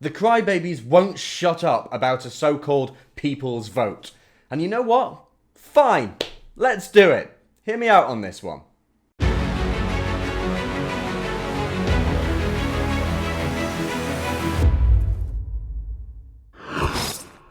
The crybabies won't shut up about a so-called people's vote. And you know what? Fine, let's do it. Hear me out on this one.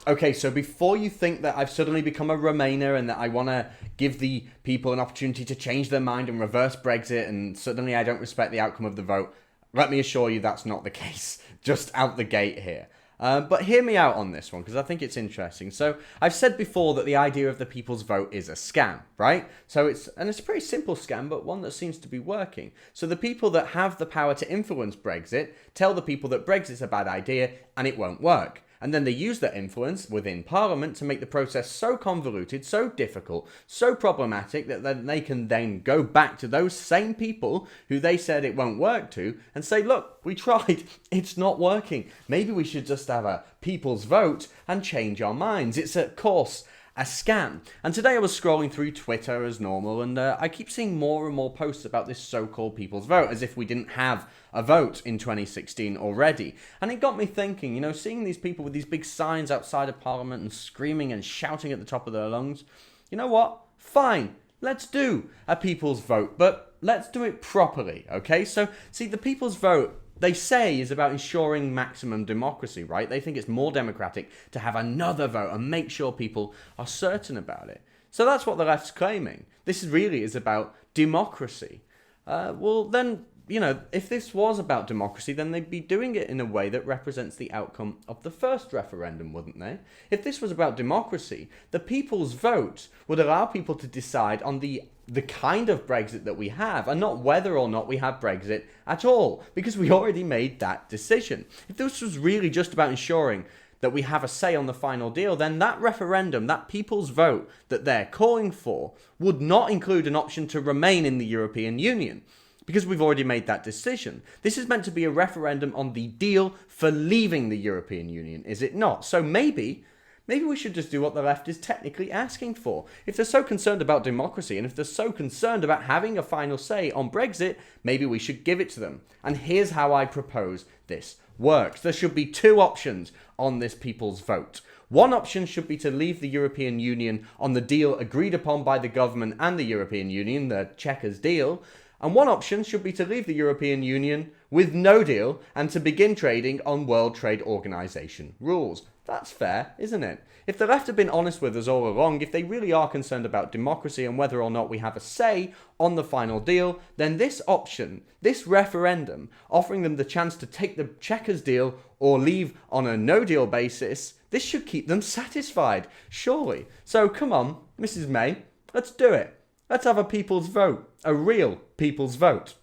Okay, so before you think that I've suddenly become a Remainer and that I want to give the people an opportunity to change their mind and reverse Brexit and suddenly I don't respect the outcome of the vote, let me assure you that's not the case, just out the gate here. But hear me out on this one, because I think it's interesting. So I've said before that the idea of the people's vote is a scam, right? It's a pretty simple scam, but one that seems to be working. So the people that have the power to influence Brexit tell the people that Brexit's a bad idea and it won't work. And then they use that influence within Parliament to make the process so convoluted, so difficult, so problematic that then they can then go back to those same people who they said it won't work to and say, look, we tried, it's not working. Maybe we should just have a people's vote and change our minds. It's, of course, a scam. And today I was scrolling through Twitter as normal, and I keep seeing more and more posts about this so-called people's vote, as if we didn't have a vote in 2016 already. And it got me thinking, you know, seeing these people with these big signs outside of Parliament and screaming and shouting at the top of their lungs, you know what? Fine, let's do a people's vote, but let's do it properly, okay? So, see, the people's vote, they say, is about ensuring maximum democracy, right? They think it's more democratic to have another vote and make sure people are certain about it. So that's what the left's claiming. This really is about democracy. Well, then, you know, if this was about democracy, then they'd be doing it in a way that represents the outcome of the first referendum, wouldn't they? If this was about democracy, the people's vote would allow people to decide on the kind of Brexit that we have, and not whether or not we have Brexit at all, because we already made that decision. If this was really just about ensuring that we have a say on the final deal, then that referendum, that people's vote that they're calling for, would not include an option to remain in the European Union, because we've already made that decision. This is meant to be a referendum on the deal for leaving the European Union, is it not? So maybe we should just do what the left is technically asking for. If they're so concerned about democracy, and if they're so concerned about having a final say on Brexit, maybe we should give it to them. And here's how I propose this works. There should be two options on this people's vote. One option should be to leave the European Union on the deal agreed upon by the government and the European Union, the Chequers deal. And one option should be to leave the European Union with no deal and to begin trading on World Trade Organization rules. That's fair, isn't it? If the left have been honest with us all along, if they really are concerned about democracy and whether or not we have a say on the final deal, then this option, this referendum, offering them the chance to take the Chequers deal or leave on a no-deal basis, this should keep them satisfied, surely. So come on, Mrs. May, let's do it. Let's have a people's vote, a real people's vote.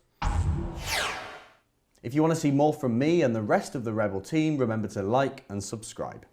If you want to see more from me and the rest of the Rebel team, remember to like and subscribe.